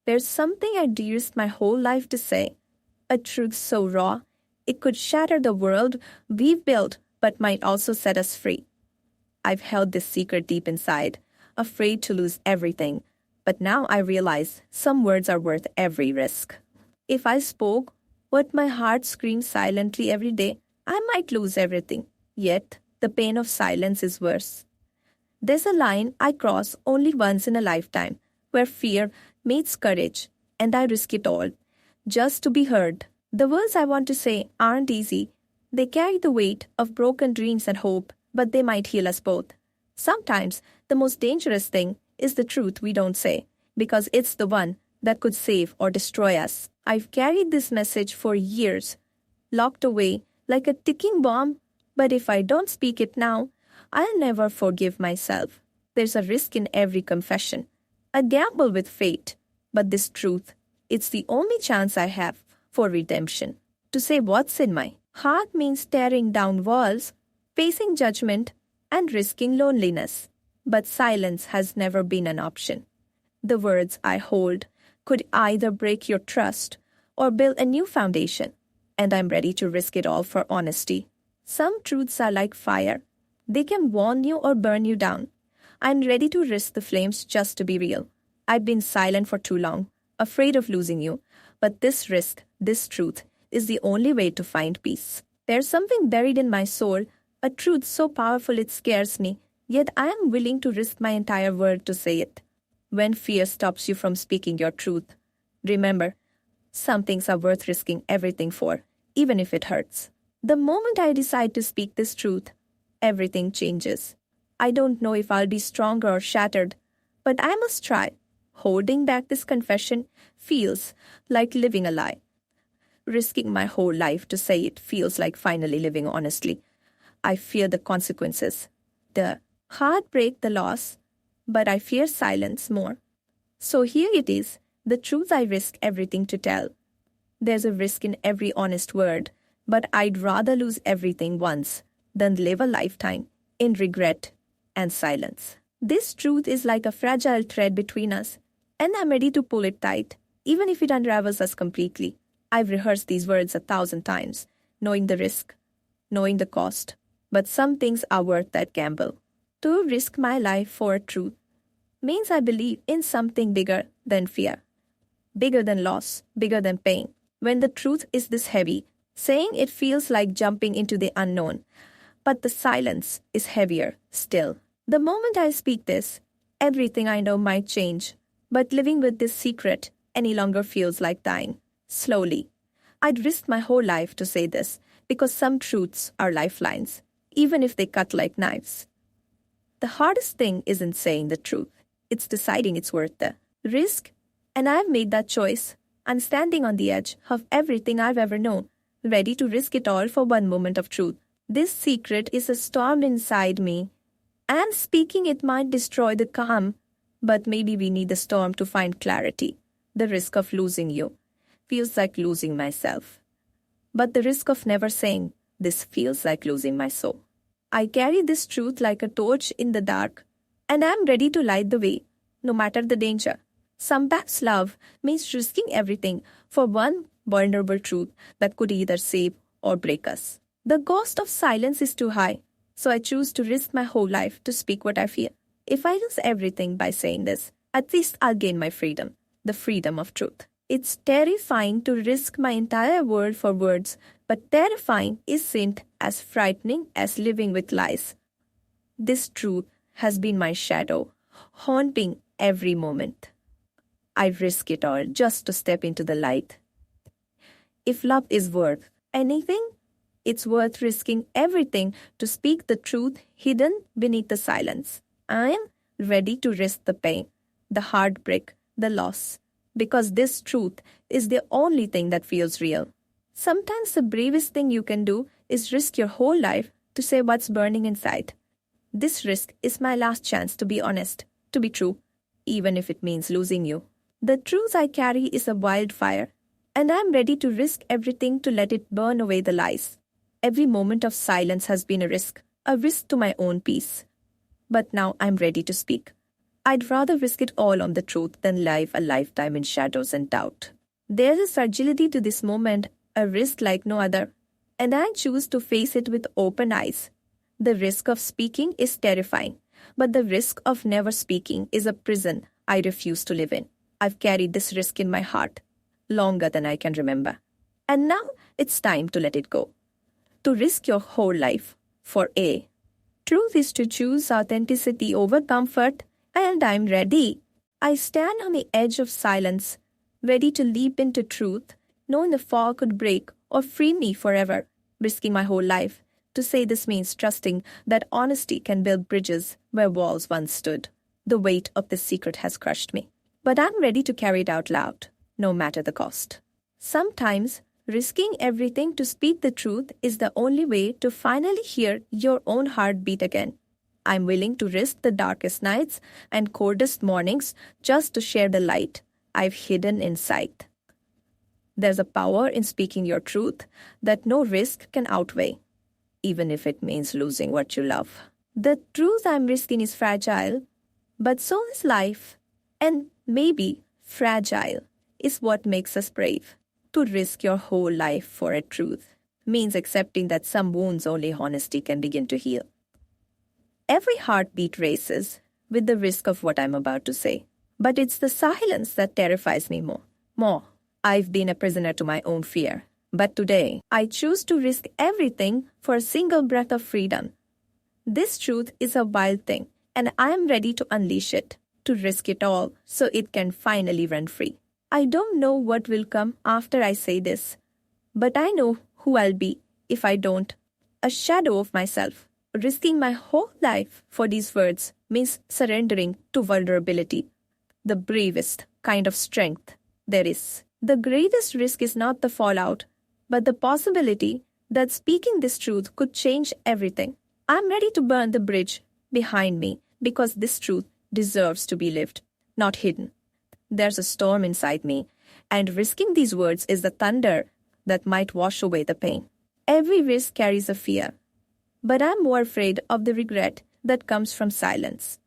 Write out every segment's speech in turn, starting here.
There's something I de-risked my whole life to say. A truth so raw, it could shatter the world we've built, but might also set us free. I've held this secret deep inside, afraid to lose everything. But now I realize some words are worth every risk. If I spoke what my heart screams silently every day, I might lose everything. Yet, the pain of silence is worse. There's a line I cross only once in a lifetime, where fear meets courage, and I risk it all, just to be heard. The words I want to say aren't easy. They carry the weight of broken dreams and hope, but they might heal us both. Sometimes, the most dangerous thing is the truth we don't say, because it's the one that could save or destroy us. I've carried this message for years, locked away like a ticking bomb, but if I don't speak it now, I'll never forgive myself. There's a risk in every confession, a gamble with fate, but this truth, it's the only chance I have for redemption. To say what's in my heart means tearing down walls, facing judgment, and risking loneliness. But silence has never been an option. The words I hold could either break your trust or build a new foundation, and I'm ready to risk it all for honesty. Some truths are like fire. They can warm you or burn you down. I'm ready to risk the flames just to be real. I've been silent for too long, afraid of losing you, but this risk, this truth, is the only way to find peace. There's something buried in my soul, a truth so powerful it scares me, yet I am willing to risk my entire world to say it. When fear stops you from speaking your truth, remember, some things are worth risking everything for, even if it hurts. The moment I decide to speak this truth, everything changes. I don't know if I'll be stronger or shattered, but I must try. Holding back this confession feels like living a lie. Risking my whole life to say it feels like finally living honestly. I fear the consequences, the heartbreak, the loss, but I fear silence more. So here it is, the truth I risk everything to tell. There's a risk in every honest word, but I'd rather lose everything once than live a lifetime in regret and silence. This truth is like a fragile thread between us, and I'm ready to pull it tight, even if it unravels us completely. I've rehearsed these words 1,000 times, knowing the risk, knowing the cost, but some things are worth that gamble. To risk my life for a truth means I believe in something bigger than fear, bigger than loss, bigger than pain. When the truth is this heavy, saying it feels like jumping into the unknown, but the silence is heavier still. The moment I speak this, everything I know might change, but living with this secret any longer feels like dying. Slowly. I'd risk my whole life to say this, because some truths are lifelines, even if they cut like knives. The hardest thing isn't saying the truth, it's deciding it's worth the risk, and I've made that choice. I'm standing on the edge of everything I've ever known, ready to risk it all for one moment of truth. This secret is a storm inside me, and speaking it might destroy the calm, but maybe we need the storm to find clarity. The risk of losing you feels like losing myself, but the risk of never saying this feels like losing my soul. I carry this truth like a torch in the dark, and I'm ready to light the way, no matter the danger. Sometimes love means risking everything for one vulnerable truth that could either save or break us. The cost of silence is too high, so I choose to risk my whole life to speak what I feel. If I lose everything by saying this, at least I'll gain my freedom, the freedom of truth. It's terrifying to risk my entire world for words, but terrifying isn't as frightening as living with lies. This truth has been my shadow, haunting every moment. I risk it all just to step into the light. If love is worth anything, it's worth risking everything to speak the truth hidden beneath the silence. I'm ready to risk the pain, the heartbreak, the loss, because this truth is the only thing that feels real. Sometimes the bravest thing you can do is risk your whole life to say what's burning inside. This risk is my last chance to be honest, to be true, even if it means losing you. The truth I carry is a wildfire, and I'm ready to risk everything to let it burn away the lies. Every moment of silence has been a risk to my own peace. But now I'm ready to speak. I'd rather risk it all on the truth than live a lifetime in shadows and doubt. There's a fragility to this moment, a risk like no other, and I choose to face it with open eyes. The risk of speaking is terrifying, but the risk of never speaking is a prison I refuse to live in. I've carried this risk in my heart longer than I can remember. And now it's time to let it go. To risk your whole life for A. Truth is to choose authenticity over comfort, and I'm ready. I stand on the edge of silence, ready to leap into truth, knowing the fog could break or free me forever, risking my whole life. To say this means trusting that honesty can build bridges where walls once stood. The weight of this secret has crushed me, but I'm ready to carry it out loud, no matter the cost. Sometimes, risking everything to speak the truth is the only way to finally hear your own heart beat again. I'm willing to risk the darkest nights and coldest mornings just to share the light I've hidden inside. There's a power in speaking your truth that no risk can outweigh, even if it means losing what you love. The truth I'm risking is fragile, but so is life. And maybe fragile is what makes us brave. To risk your whole life for a truth means accepting that some wounds only honesty can begin to heal. Every heartbeat races with the risk of what I'm about to say, but it's the silence that terrifies me more. I've been a prisoner to my own fear, but today I choose to risk everything for a single breath of freedom. This truth is a wild thing, and I am ready to unleash it, to risk it all so it can finally run free. I don't know what will come after I say this, but I know who I'll be if I don't. A shadow of myself. Risking my whole life for these words means surrendering to vulnerability, the bravest kind of strength there is. The greatest risk is not the fallout, but the possibility that speaking this truth could change everything. I'm ready to burn the bridge behind me because this truth deserves to be lived, not hidden. There's a storm inside me, and risking these words is the thunder that might wash away the pain. Every risk carries a fear, but I'm more afraid of the regret that comes from silence.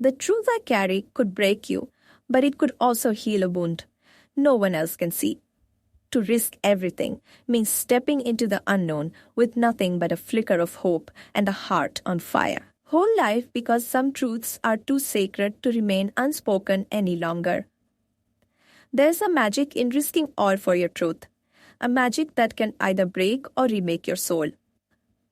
The truth I carry could break you, but it could also heal a wound no one else can see. To risk everything means stepping into the unknown with nothing but a flicker of hope and a heart on fire. Whole life because some truths are too sacred to remain unspoken any longer. There's a magic in risking all for your truth, a magic that can either break or remake your soul.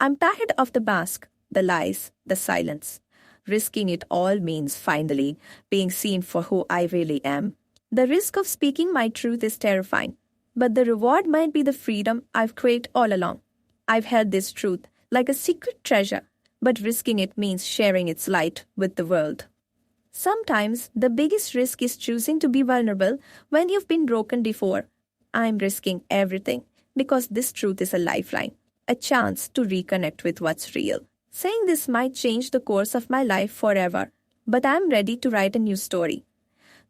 I'm tired of the mask, the lies, the silence. Risking it all means finally being seen for who I really am. The risk of speaking my truth is terrifying, but the reward might be the freedom I've craved all along. I've held this truth like a secret treasure, but risking it means sharing its light with the world. Sometimes the biggest risk is choosing to be vulnerable when you've been broken before. I'm risking everything because this truth is a lifeline, a chance to reconnect with what's real. Saying this might change the course of my life forever, but I'm ready to write a new story.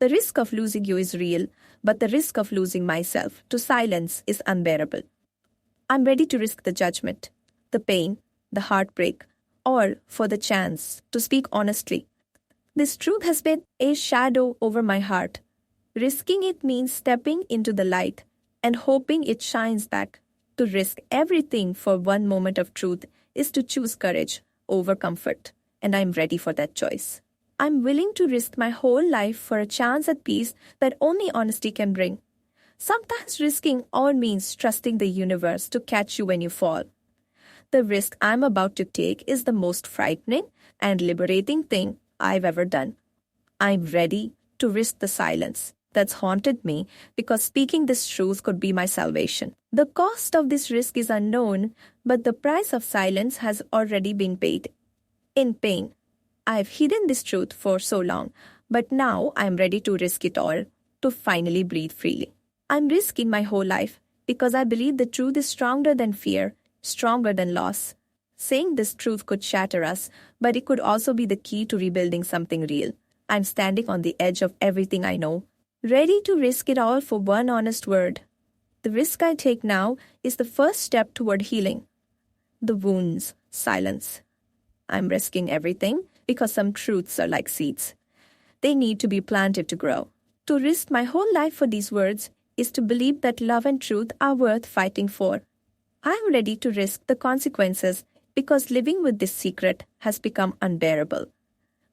The risk of losing you is real, but the risk of losing myself to silence is unbearable. I'm ready to risk the judgment, the pain, the heartbreak, all for the chance to speak honestly. This truth has been a shadow over my heart. Risking it means stepping into the light and hoping it shines back. To risk everything for one moment of truth is to choose courage over comfort, and I'm ready for that choice. I'm willing to risk my whole life for a chance at peace that only honesty can bring. Sometimes risking all means trusting the universe to catch you when you fall. The risk I'm about to take is the most frightening and liberating thing I've ever done. I'm ready to risk the silence that's haunted me because speaking this truth could be my salvation. The cost of this risk is unknown, but the price of silence has already been paid. In pain. I've hidden this truth for so long, but now I'm ready to risk it all, to finally breathe freely. I'm risking my whole life because I believe the truth is stronger than fear, stronger than loss. Saying this truth could shatter us, but it could also be the key to rebuilding something real. I'm standing on the edge of everything I know, ready to risk it all for one honest word. The risk I take now is the first step toward healing. The wounds, silence. I'm risking everything because some truths are like seeds. They need to be planted to grow. To risk my whole life for these words is to believe that love and truth are worth fighting for. I am ready to risk the consequences because living with this secret has become unbearable.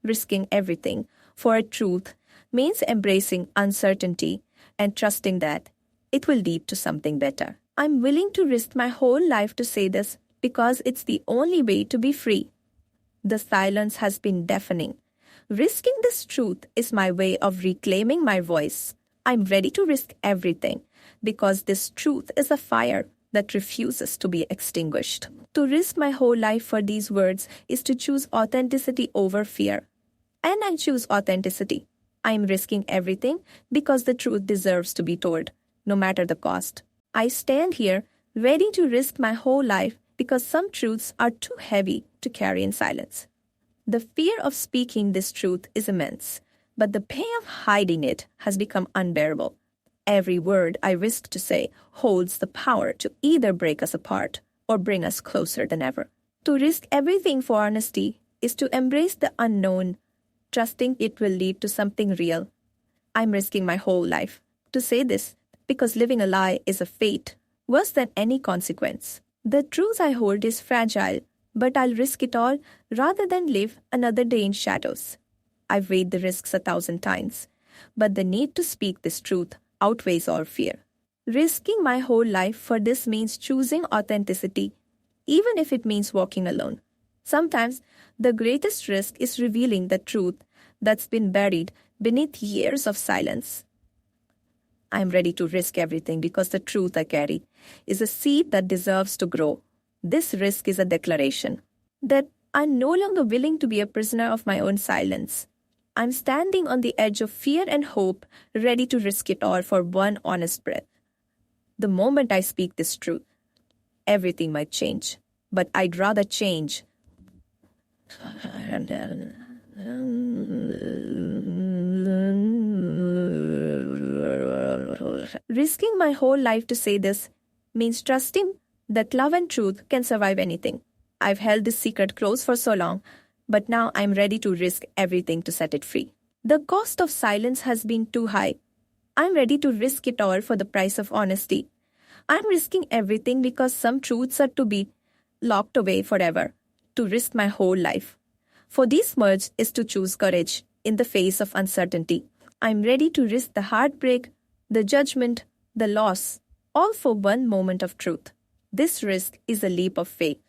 Risking everything for a truth means embracing uncertainty and trusting that it will lead to something better. I'm willing to risk my whole life to say this because it's the only way to be free. The silence has been deafening. Risking this truth is my way of reclaiming my voice. I'm ready to risk everything because this truth is a fire that refuses to be extinguished. To risk my whole life for these words is to choose authenticity over fear. And I choose authenticity. I'm risking everything because the truth deserves to be told, no matter the cost. I stand here ready to risk my whole life because some truths are too heavy to carry in silence. The fear of speaking this truth is immense, but the pain of hiding it has become unbearable. Every word I risk to say holds the power to either break us apart or bring us closer than ever. To risk everything for honesty is to embrace the unknown, trusting it will lead to something real. I'm risking my whole life to say this because living a lie is a fate worse than any consequence. The truth I hold is fragile, but I'll risk it all rather than live another day in shadows. I've weighed the risks 1,000 times, but the need to speak this truth outweighs all fear. Risking my whole life for this means choosing authenticity, even if it means walking alone. Sometimes the greatest risk is revealing the truth that's been buried beneath years of silence. I'm ready to risk everything because the truth I carry is a seed that deserves to grow. This risk is a declaration that I'm no longer willing to be a prisoner of my own silence. I'm standing on the edge of fear and hope, ready to risk it all for one honest breath. The moment I speak this truth, everything might change, but I'd rather change. Risking my whole life to say this means trusting that love and truth can survive anything. I've held this secret close for so long, but now I'm ready to risk everything to set it free. The cost of silence has been too high. I'm ready to risk it all for the price of honesty. I'm risking everything because some truths are to be locked away forever, to risk my whole life. For these words is to choose courage in the face of uncertainty. I'm ready to risk the heartbreak, the judgment, the loss, all for one moment of truth. This risk is a leap of faith,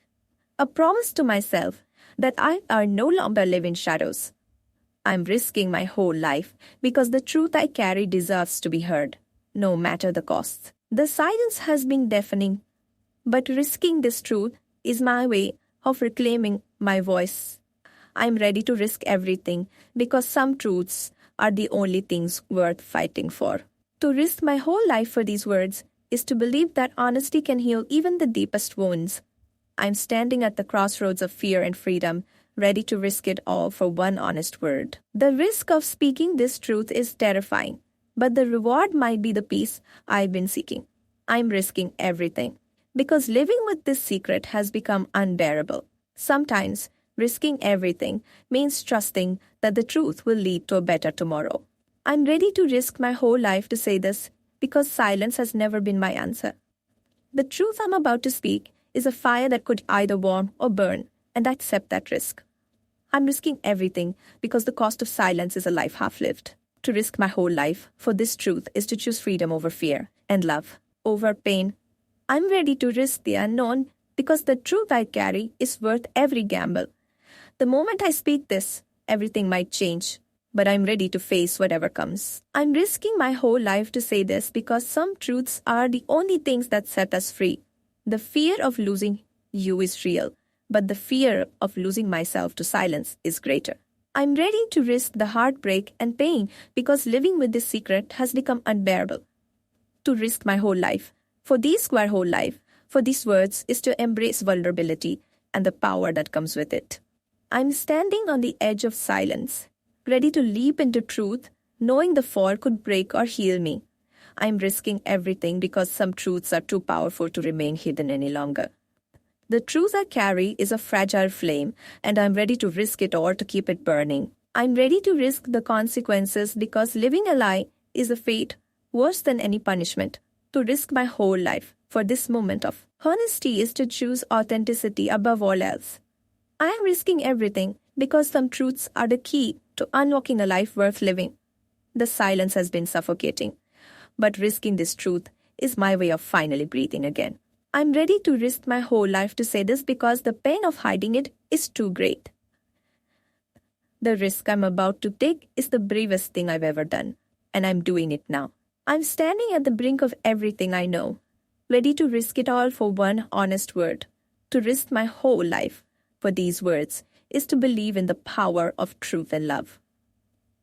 a promise to myself that I no longer live in shadows. I'm risking my whole life because the truth I carry deserves to be heard, no matter the cost. The silence has been deafening, but risking this truth is my way of reclaiming my voice. I'm ready to risk everything because some truths are the only things worth fighting for. To risk my whole life for these words is to believe that honesty can heal even the deepest wounds. I'm standing at the crossroads of fear and freedom, ready to risk it all for one honest word. The risk of speaking this truth is terrifying, but the reward might be the peace I've been seeking. I'm risking everything because living with this secret has become unbearable. Sometimes risking everything means trusting that the truth will lead to a better tomorrow. I'm ready to risk my whole life to say this because silence has never been my answer. The truth I'm about to speak is a fire that could either warm or burn, and I accept that risk. I'm risking everything because the cost of silence is a life half-lived. To risk my whole life for this truth is to choose freedom over fear and love over pain. I'm ready to risk the unknown because the truth I carry is worth every gamble. The moment I speak this, everything might change, but I'm ready to face whatever comes. I'm risking my whole life to say this because some truths are the only things that set us free. The fear of losing you is real, but the fear of losing myself to silence is greater. I'm ready to risk the heartbreak and pain because living with this secret has become unbearable. To risk my whole life, for these words is to embrace vulnerability and the power that comes with it. I'm standing on the edge of silence, ready to leap into truth, knowing the fall could break or heal me. I'm risking everything because some truths are too powerful to remain hidden any longer. The truth I carry is a fragile flame, and I'm ready to risk it all to keep it burning. I'm ready to risk the consequences because living a lie is a fate worse than any punishment. To risk my whole life for this moment of honesty is to choose authenticity above all else. I am risking everything because some truths are the key to unlocking a life worth living. The silence has been suffocating, but risking this truth is my way of finally breathing again. I'm ready to risk my whole life to say this because the pain of hiding it is too great. The risk I'm about to take is the bravest thing I've ever done, and I'm doing it now. I'm standing at the brink of everything I know, ready to risk it all for one honest word. To risk my whole life for these words is to believe in the power of truth and love.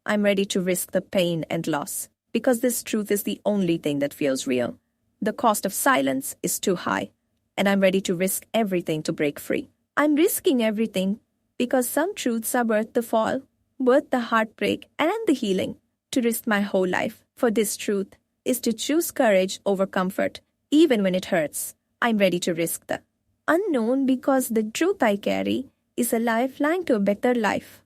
I'm ready to risk the pain and loss because this truth is the only thing that feels real. The cost of silence is too high, and I'm ready to risk everything to break free. I'm risking everything because some truths are worth the fall, worth the heartbreak and the healing. To risk my whole life for this truth is to choose courage over comfort, even when it hurts. I'm ready to risk the unknown because the truth I carry is a lifeline to a better life.